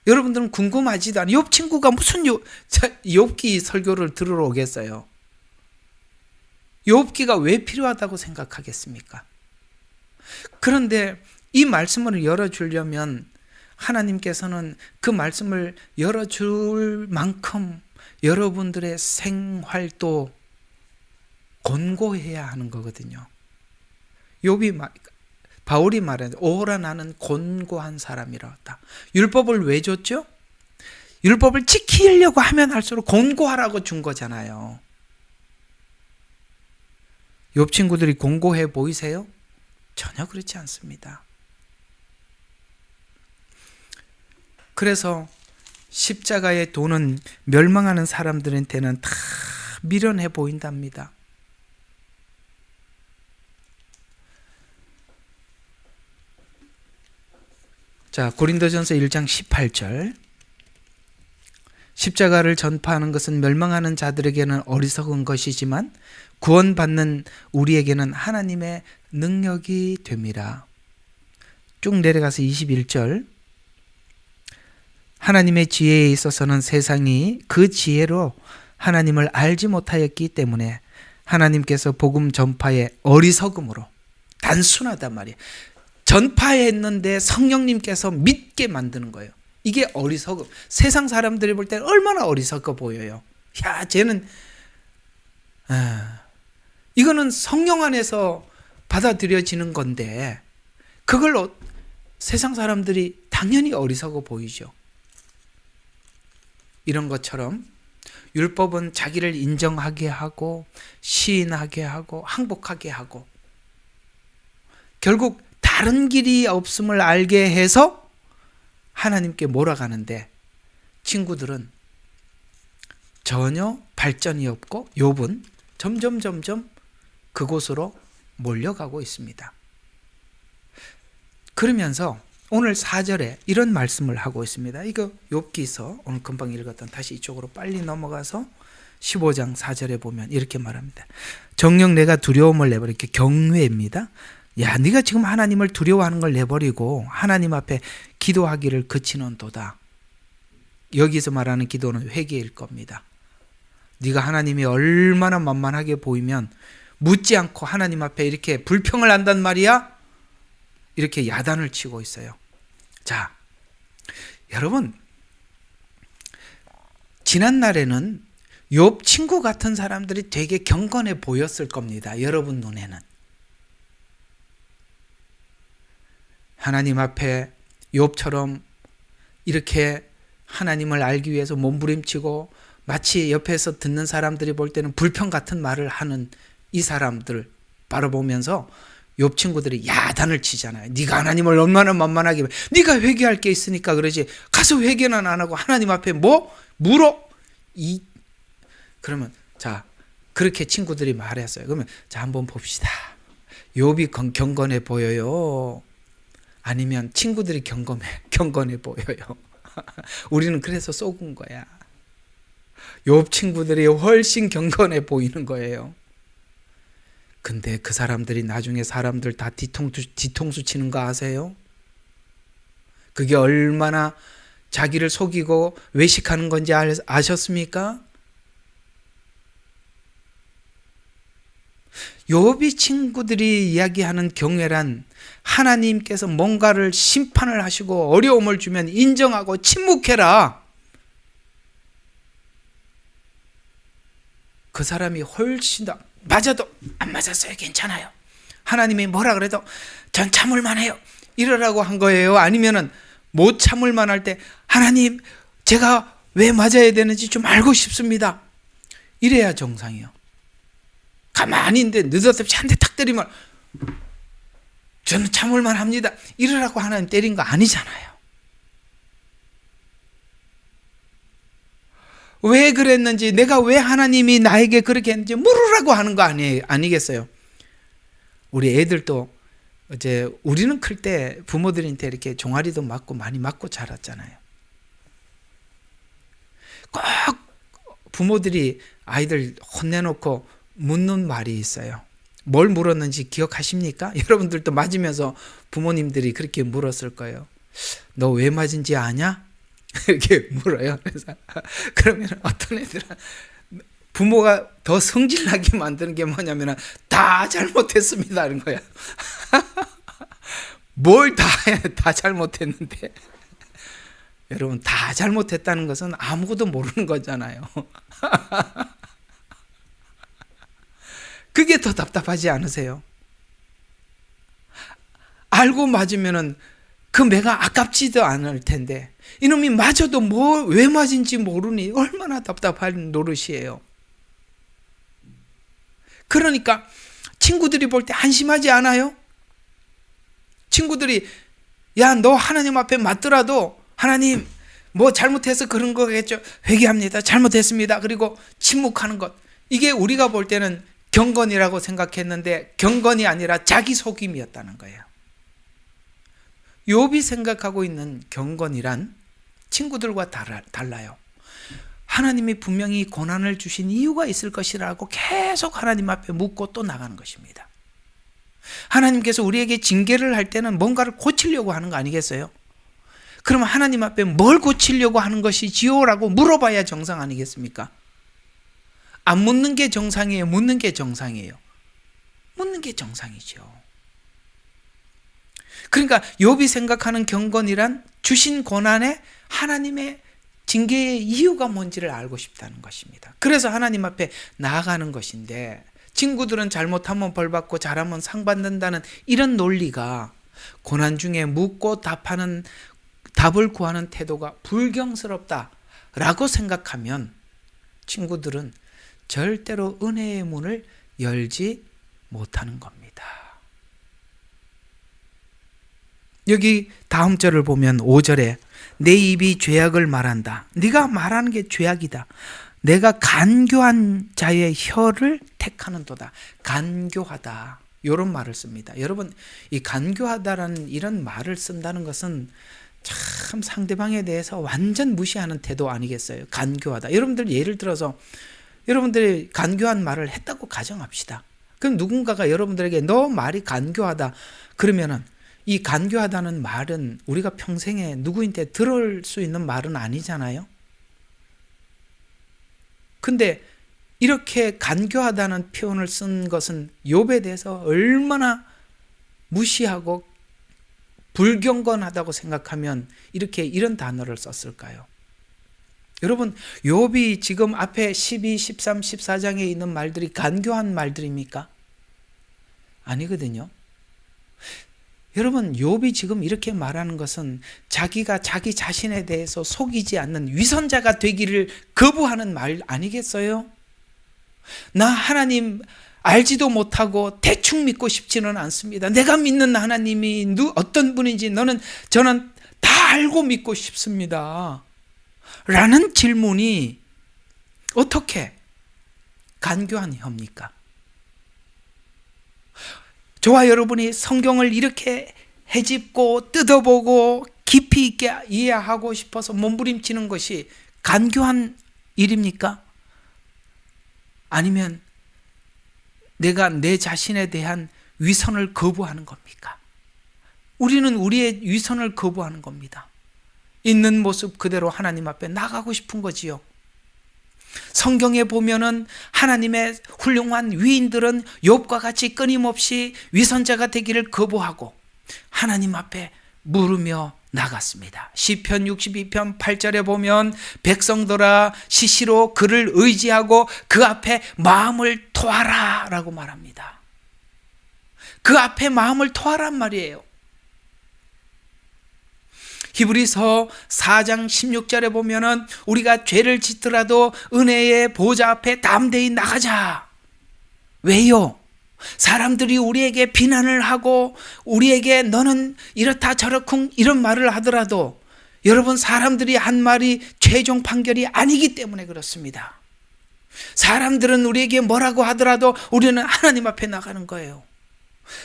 여러분들은 궁금하지도 않아요. 욥 친구가 무슨 욥기 설교를 들으러 오겠어요? 욥기가 왜 필요하다고 생각하겠습니까? 그런데 이 말씀을 열어주려면 하나님께서는 그 말씀을 열어줄 만큼 여러분들의 생활도 곤고해야 하는 거거든요. 바울이 말하는, 오라 나는 곤고한 사람이라다. 율법을 왜 줬죠? 율법을 지키려고 하면 할수록 곤고하라고 준 거잖아요. 욥 친구들이 곤고해 보이세요? 전혀 그렇지 않습니다. 그래서 십자가의 도는 멸망하는 사람들한테는 다 미련해 보인답니다. 자, 고린도전서 1장 18절. 십자가를 전파하는 것은 멸망하는 자들에게는 어리석은 것이지만 구원받는 우리에게는 하나님의 능력이 됨이라. 쭉 내려가서 21절. 하나님의 지혜에 있어서는 세상이 그 지혜로 하나님을 알지 못하였기 때문에 하나님께서 복음 전파의 어리석음으로, 단순하단 말이에요. 전파했는데 성령님께서 믿게 만드는 거예요. 이게 어리석음. 세상 사람들이 볼 때는 얼마나 어리석어 보여요. 야, 쟤는 이거는 성령 안에서 받아들여지는 건데 그걸 세상 사람들이 당연히 어리석어 보이죠. 이런 것처럼 율법은 자기를 인정하게 하고 시인하게 하고 항복하게 하고 결국 다른 길이 없음을 알게 해서 하나님께 몰아가는데 친구들은 전혀 발전이 없고 욥은 점점 그곳으로 몰려가고 있습니다. 그러면서 오늘 4절에 이런 말씀을 하고 있습니다. 이거 욥기서 오늘 금방 읽었던, 다시 이쪽으로 빨리 넘어가서 15장 4절에 보면 이렇게 말합니다. 정녕 내가 두려움을 내버려, 이렇게 경외입니다. 야, 네가 지금 하나님을 두려워하는 걸 내버리고 하나님 앞에 기도하기를 그치는도다. 여기서 말하는 기도는 회개일 겁니다. 네가 하나님이 얼마나 만만하게 보이면 묻지 않고 하나님 앞에 이렇게 불평을 한단 말이야? 이렇게 야단을 치고 있어요. 자, 여러분, 지난날에는 욥 친구 같은 사람들이 되게 경건해 보였을 겁니다. 여러분 눈에는. 하나님 앞에 욥처럼 이렇게 하나님을 알기 위해서 몸부림치고 마치 옆에서 듣는 사람들이 볼 때는 불평 같은 말을 하는 이 사람들 바라보면서 욥 친구들이 야단을 치잖아요. 네가 하나님을 얼마나 만만하게 네가 회개할 게 있으니까 그러지 가서 회개는 안 하고 하나님 앞에 뭐 물어? 그러면 자 그렇게 친구들이 말했어요. 그러면 자 한번 봅시다. 욥이 경건해 보여요? 아니면 친구들이 경건해 보여요? 우리는 그래서 속은 거야. 욥 친구들이 훨씬 경건해 보이는 거예요. 근데 그 사람들이 나중에 사람들 다 뒤통수 치는 거 아세요? 그게 얼마나 자기를 속이고 외식하는 건지 아셨습니까? 욥이 친구들이 이야기하는 경외란 하나님께서 뭔가를 심판을 하시고 어려움을 주면 인정하고 침묵해라. 그 사람이 훨씬 더 맞아도 안 맞았어요. 괜찮아요. 하나님이 뭐라 그래도 전 참을만 해요. 이러라고 한 거예요. 아니면은 못 참을만 할 때 하나님 제가 왜 맞아야 되는지 좀 알고 싶습니다. 이래야 정상이요. 가만히 있는데 느닷없이 한 대 탁 때리면 저는 참을만 합니다. 이러라고 하나님 때린 거 아니잖아요. 왜 그랬는지 내가 왜 하나님이 나에게 그렇게 했는지 물으라고 하는 거 아니겠어요? 우리 애들도 이제 우리는 클 때 부모들한테 이렇게 종아리도 맞고 많이 맞고 자랐잖아요. 꼭 부모들이 아이들 혼내놓고 묻는 말이 있어요. 뭘 물었는지 기억하십니까? 여러분들도 맞으면서 부모님들이 그렇게 물었을 거예요. 너 왜 맞은지 아냐? 이렇게 물어요. 그래서 그러면 어떤 애들은 부모가 더 성질나게 만드는 게 뭐냐면 다 잘못했습니다 이런 거야. 뭘 다 잘못했는데 여러분 다 잘못했다는 것은 아무것도 모르는 거잖아요. 그게 더 답답하지 않으세요? 알고 맞으면은 그 매가 아깝지도 않을 텐데 이놈이 맞아도 왜 맞은지 모르니 얼마나 답답한 노릇이에요. 그러니까 친구들이 볼 때 한심하지 않아요? 친구들이 야, 너 하나님 앞에 맞더라도 하나님 뭐 잘못해서 그런 거겠죠. 회개합니다. 잘못했습니다. 그리고 침묵하는 것. 이게 우리가 볼 때는 경건이라고 생각했는데 경건이 아니라 자기 속임이었다는 거예요. 욥이 생각하고 있는 경건이란 친구들과 달라요. 하나님이 분명히 고난을 주신 이유가 있을 것이라고 계속 하나님 앞에 묻고 또 나가는 것입니다. 하나님께서 우리에게 징계를 할 때는 뭔가를 고치려고 하는 거 아니겠어요? 그러면 하나님 앞에 뭘 고치려고 하는 것이지요? 라고 물어봐야 정상 아니겠습니까? 안 묻는 게 정상이에요? 묻는 게 정상이에요? 묻는 게 정상이죠. 그러니까 욥이 생각하는 경건이란 주신 고난에 하나님의 징계의 이유가 뭔지를 알고 싶다는 것입니다. 그래서 하나님 앞에 나아가는 것인데 친구들은 잘못하면 벌 받고 잘하면 상 받는다는 이런 논리가 고난 중에 묻고 답을 구하는 태도가 불경스럽다라고 생각하면 친구들은 절대로 은혜의 문을 열지 못하는 겁니다. 여기 다음 절을 보면 5절에 내 입이 죄악을 말한다. 네가 말하는 게 죄악이다. 내가 간교한 자의 혀를 택하는도다. 간교하다. 이런 말을 씁니다. 여러분, 이 간교하다라는 이런 말을 쓴다는 것은 참 상대방에 대해서 완전 무시하는 태도 아니겠어요? 간교하다. 여러분들 예를 들어서 여러분들이 간교한 말을 했다고 가정합시다. 그럼 누군가가 여러분들에게 너 말이 간교하다. 그러면은 이 간교하다는 말은 우리가 평생에 누구인데 들을 수 있는 말은 아니잖아요. 근데 이렇게 간교하다는 표현을 쓴 것은 욥에 대해서 얼마나 무시하고 불경건하다고 생각하면 이런 단어를 썼을까요? 여러분, 욥이 지금 앞에 12, 13, 14장에 있는 말들이 간교한 말들입니까? 아니거든요. 여러분, 욥이 지금 이렇게 말하는 것은 자기가 자기 자신에 대해서 속이지 않는 위선자가 되기를 거부하는 말 아니겠어요? 나 하나님 알지도 못하고 대충 믿고 싶지는 않습니다. 내가 믿는 하나님이 어떤 분인지 저는 다 알고 믿고 싶습니다. 라는 질문이 어떻게 간교한 혀입니까? 저와 여러분이 성경을 이렇게 헤집고 뜯어보고 깊이 있게 이해하고 싶어서 몸부림치는 것이 간교한 일입니까? 아니면 내가 내 자신에 대한 위선을 거부하는 겁니까? 우리는 우리의 위선을 거부하는 겁니다. 있는 모습 그대로 하나님 앞에 나가고 싶은 거지요. 성경에 보면은 하나님의 훌륭한 위인들은 욥과 같이 끊임없이 위선자가 되기를 거부하고 하나님 앞에 물으며 나갔습니다. 시편 62편 8절에 보면 백성들아 시시로 그를 의지하고 그 앞에 마음을 토하라 라고 말합니다. 그 앞에 마음을 토하란 말이에요. 히브리서 4장 16절에 보면은 우리가 죄를 짓더라도 은혜의 보좌 앞에 담대히 나가자. 왜요? 사람들이 우리에게 비난을 하고 우리에게 너는 이렇다 저렇쿵 이런 말을 하더라도 여러분, 사람들이 한 말이 최종 판결이 아니기 때문에 그렇습니다. 사람들은 우리에게 뭐라고 하더라도 우리는 하나님 앞에 나가는 거예요.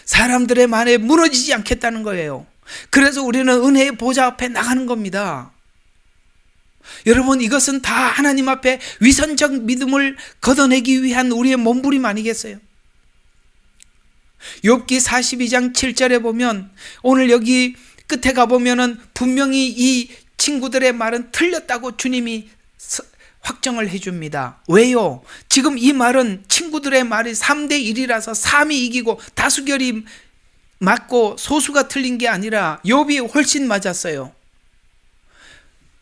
사람들의 말에 무너지지 않겠다는 거예요. 그래서 우리는 은혜의 보좌 앞에 나가는 겁니다. 여러분, 이것은 다 하나님 앞에 위선적 믿음을 걷어내기 위한 우리의 몸부림 아니겠어요? 욥기 42장 7절에 보면 오늘 여기 끝에 가보면은 분명히 이 친구들의 말은 틀렸다고 주님이 확정을 해줍니다. 왜요? 지금 이 말은 친구들의 말이 3대 1이라서 3이 이기고 다수결이 맞고 소수가 틀린 게 아니라 욥이 훨씬 맞았어요.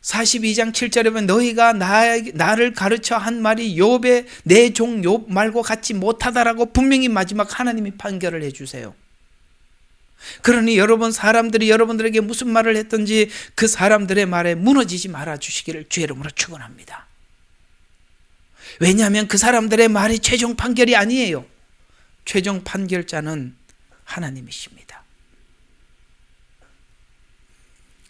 42장 7절에 보면 너희가 나를 가르쳐 한 말이 욥의 내 종 욥 말고 같지 못하다라고 분명히 마지막 하나님이 판결을 해주세요. 그러니 여러분, 사람들이 여러분들에게 무슨 말을 했든지 그 사람들의 말에 무너지지 말아 주시기를 주의 이름으로 축원합니다. 왜냐하면 그 사람들의 말이 최종 판결이 아니에요. 최종 판결자는 하나님이십니다.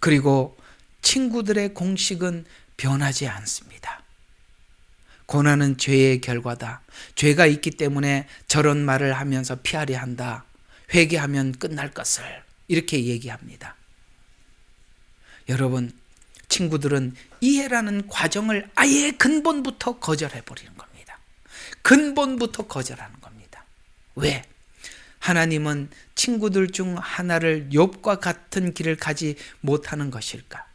그리고 친구들의 공식은 변하지 않습니다. 고난은 죄의 결과다. 죄가 있기 때문에 저런 말을 하면서 피하려 한다. 회개하면 끝날 것을 이렇게 얘기합니다. 여러분, 친구들은 이해라는 과정을 아예 근본부터 거절해버리는 겁니다. 근본부터 거절하는 겁니다. 왜? 하나님은 친구들 중 하나를 욥과 같은 길을 가지 못하는 것일까?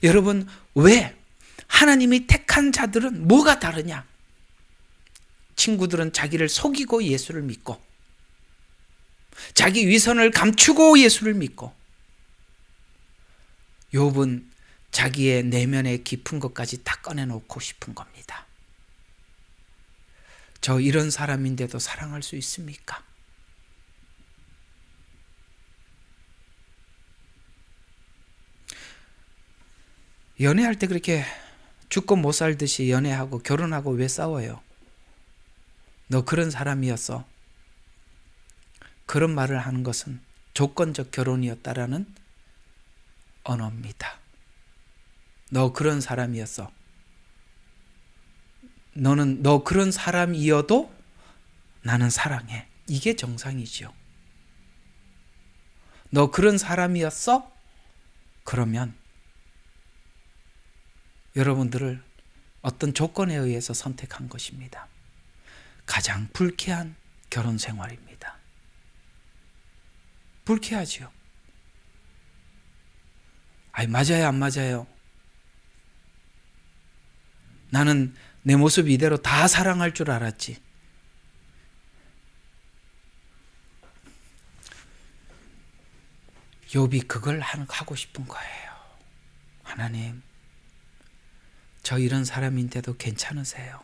여러분, 왜 하나님이 택한 자들은 뭐가 다르냐? 친구들은 자기를 속이고 예수를 믿고 자기 위선을 감추고 예수를 믿고, 욥은 자기의 내면의 깊은 것까지 다 꺼내놓고 싶은 겁니다. 저 이런 사람인데도 사랑할 수 있습니까? 연애할 때 그렇게 죽고 못 살듯이 연애하고 결혼하고 왜 싸워요? 너 그런 사람이었어. 그런 말을 하는 것은 조건적 결혼이었다라는 언어입니다. 너 그런 사람이었어. 너 그런 사람이어도 나는 사랑해. 이게 정상이지요. 너 그런 사람이었어? 그러면 여러분들을 어떤 조건에 의해서 선택한 것입니다. 가장 불쾌한 결혼 생활입니다. 불쾌하지요. 아니, 맞아요, 안 맞아요? 나는 내 모습 이대로 다 사랑할 줄 알았지. 욥이 그걸 하고 싶은 거예요. 하나님, 저 이런 사람인데도 괜찮으세요?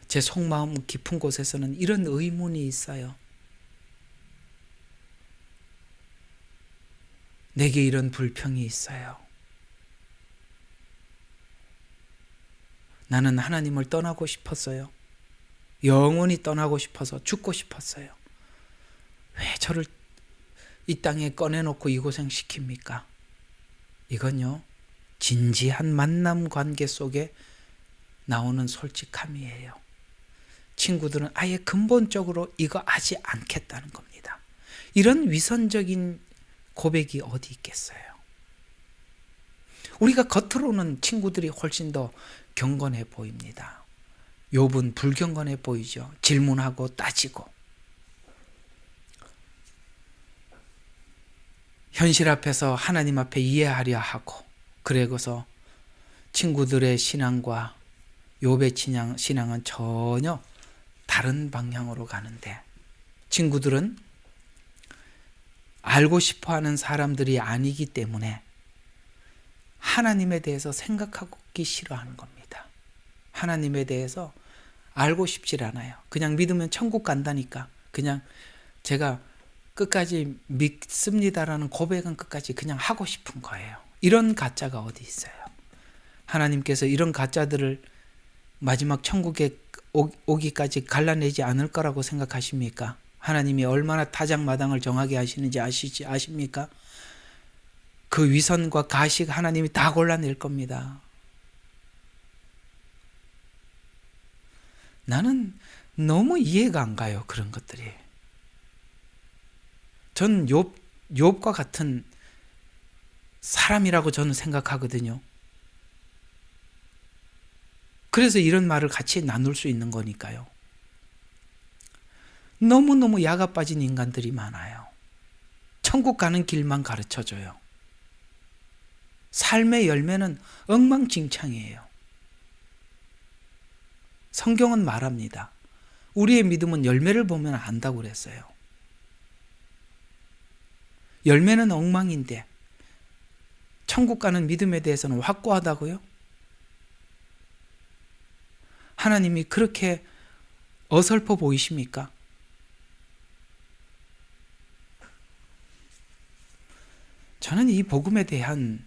제 속마음 깊은 곳에서는 이런 의문이 있어요. 내게 이런 불평이 있어요. 나는 하나님을 떠나고 싶었어요. 영원히 떠나고 싶어서 죽고 싶었어요. 왜 저를 이 땅에 꺼내놓고 이 고생 시킵니까? 이건요, 진지한 만남 관계 속에 나오는 솔직함이에요. 친구들은 아예 근본적으로 이거 하지 않겠다는 겁니다. 이런 위선적인 고백이 어디 있겠어요? 우리가 겉으로는 친구들이 훨씬 더 경건해 보입니다. 욥은 불경건해 보이죠. 질문하고 따지고. 현실 앞에서 하나님 앞에 이해하려 하고, 그러고서 친구들의 신앙과 욥의 신앙은 전혀 다른 방향으로 가는데, 친구들은 알고 싶어하는 사람들이 아니기 때문에 하나님에 대해서 생각하기 싫어하는 겁니다. 하나님에 대해서 알고 싶질 않아요. 그냥 믿으면 천국 간다니까 그냥 제가 끝까지 믿습니다라는 고백은 끝까지 그냥 하고 싶은 거예요. 이런 가짜가 어디 있어요? 하나님께서 이런 가짜들을 마지막 천국에 오기까지 갈라내지 않을 거라고 생각하십니까? 하나님이 얼마나 타작마당을 정하게 하시는지 아십니까? 그 위선과 가식 하나님이 다 골라낼 겁니다. 나는 너무 이해가 안 가요, 그런 것들이. 전 욥과 같은 사람이라고 저는 생각하거든요. 그래서 이런 말을 같이 나눌 수 있는 거니까요. 너무너무 야가 빠진 인간들이 많아요. 천국 가는 길만 가르쳐줘요. 삶의 열매는 엉망진창이에요. 성경은 말합니다. 우리의 믿음은 열매를 보면 안다고 그랬어요. 열매는 엉망인데 천국 가는 믿음에 대해서는 확고하다고요? 하나님이 그렇게 어설퍼 보이십니까? 저는 이 복음에 대한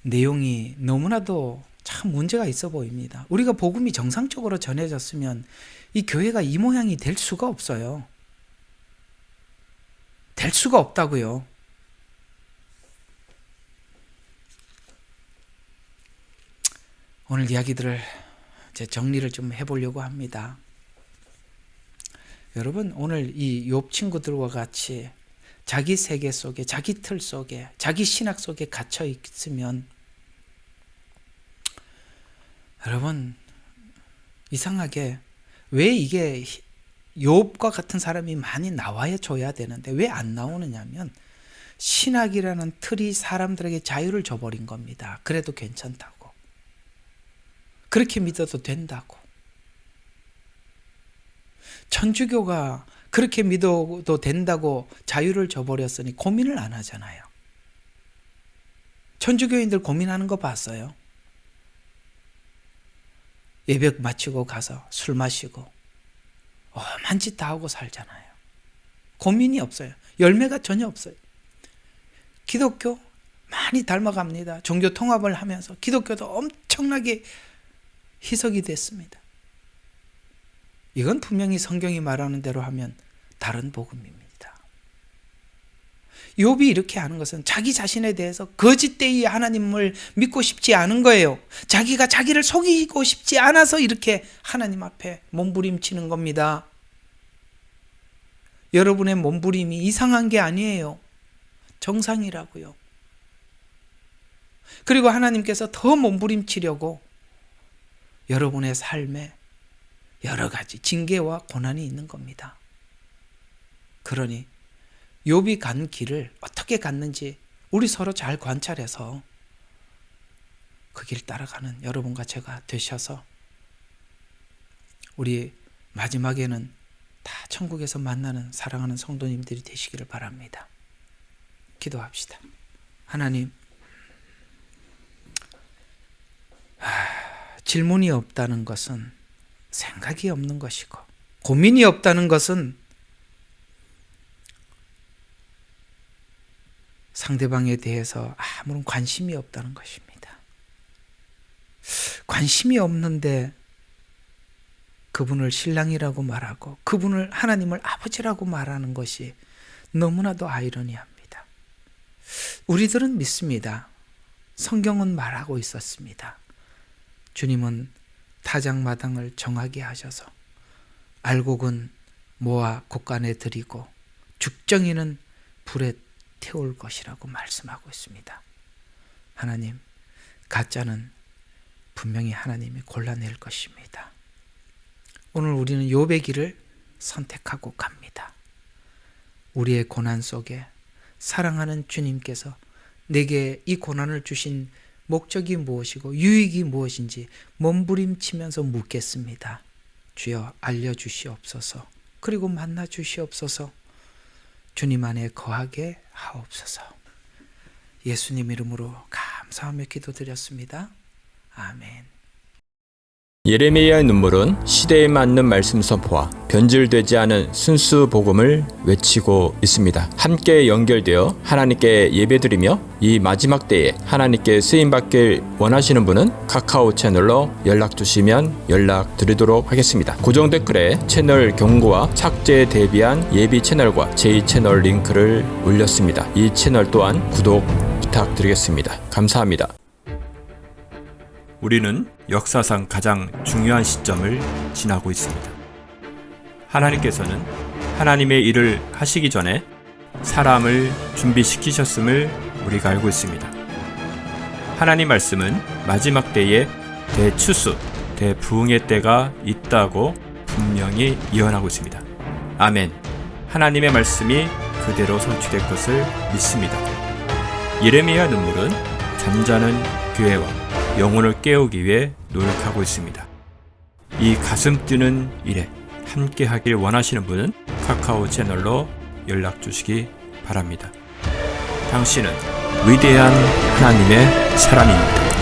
내용이 너무나도 참 문제가 있어 보입니다. 우리가 복음이 정상적으로 전해졌으면 이 교회가 이 모양이 될 수가 없어요. 될 수가 없다고요. 오늘 이야기들을 이제 정리를 좀 해보려고 합니다. 여러분, 오늘 이 욥 친구들과 같이 자기 세계 속에, 자기 틀 속에, 자기 신학 속에 갇혀 있으면 여러분, 이상하게 왜 이게 욥과 같은 사람이 많이 나와야 줘야 되는데 왜 안 나오느냐면 신학이라는 틀이 사람들에게 자유를 줘버린 겁니다. 그래도 괜찮다고. 그렇게 믿어도 된다고. 천주교가 그렇게 믿어도 된다고 자유를 줘버렸으니 고민을 안 하잖아요. 천주교인들 고민하는 거 봤어요? 예배 마치고 가서 술 마시고 험한 짓 다 하고 살잖아요. 고민이 없어요. 열매가 전혀 없어요. 기독교 많이 닮아갑니다. 종교 통합을 하면서 기독교도 엄청나게 희석이 됐습니다. 이건 분명히 성경이 말하는 대로 하면 다른 복음입니다. 욥이 이렇게 하는 것은 자기 자신에 대해서 거짓되이 하나님을 믿고 싶지 않은 거예요. 자기가 자기를 속이고 싶지 않아서 이렇게 하나님 앞에 몸부림치는 겁니다. 여러분의 몸부림이 이상한 게 아니에요. 정상이라고요. 그리고 하나님께서 더 몸부림치려고 여러분의 삶에 여러 가지 징계와 고난이 있는 겁니다. 그러니 욥이 간 길을 어떻게 갔는지 우리 서로 잘 관찰해서 그 길 따라가는 여러분과 제가 되셔서 우리 마지막에는 다 천국에서 만나는 사랑하는 성도님들이 되시기를 바랍니다. 기도합시다. 하나님, 질문이 없다는 것은 생각이 없는 것이고 고민이 없다는 것은 상대방에 대해서 아무런 관심이 없다는 것입니다. 관심이 없는데 그분을 신랑이라고 말하고 그분을 하나님을 아버지라고 말하는 것이 너무나도 아이러니합니다. 우리들은 믿습니다. 성경은 말하고 있었습니다. 주님은 타작마당을 정하게 하셔서 알곡은 모아 곳간에 들이고 죽정이는 불에 태울 것이라고 말씀하고 있습니다. 하나님, 가짜는 분명히 하나님이 골라낼 것입니다. 오늘 우리는 욥의 길을 선택하고 갑니다. 우리의 고난 속에 사랑하는 주님께서 내게 이 고난을 주신 목적이 무엇이고 유익이 무엇인지 몸부림치면서 묻겠습니다. 주여 알려주시옵소서. 그리고 만나 주시옵소서. 주님 안에 거하게 하옵소서. 예수님 이름으로 감사하며 기도드렸습니다. 아멘. 예레미야의 눈물은 시대에 맞는 말씀 선포와 변질되지 않은 순수 복음을 외치고 있습니다. 함께 연결되어 하나님께 예배드리며 이 마지막 때에 하나님께 쓰임받길 원하시는 분은 카카오 채널로 연락 주시면 연락드리도록 하겠습니다. 고정 댓글에 채널 경고와 착제에 대비한 예비 채널과 제2채널 링크를 올렸습니다. 이 채널 또한 구독 부탁드리겠습니다. 감사합니다. 우리는 역사상 가장 중요한 시점을 지나고 있습니다. 하나님께서는 하나님의 일을 하시기 전에 사람을 준비시키셨음을 우리가 알고 있습니다. 하나님 말씀은 마지막 때에 대추수, 대부흥의 때가 있다고 분명히 예언하고 있습니다. 아멘. 하나님의 말씀이 그대로 성취될 것을 믿습니다. 예레미야 눈물은 잠자는 교회와 영혼을 깨우기 위해 노력하고 있습니다. 이 가슴 뛰는 일에 함께 하길 원하시는 분은 카카오 채널로 연락 주시기 바랍니다. 당신은 위대한 하나님의 사람입니다.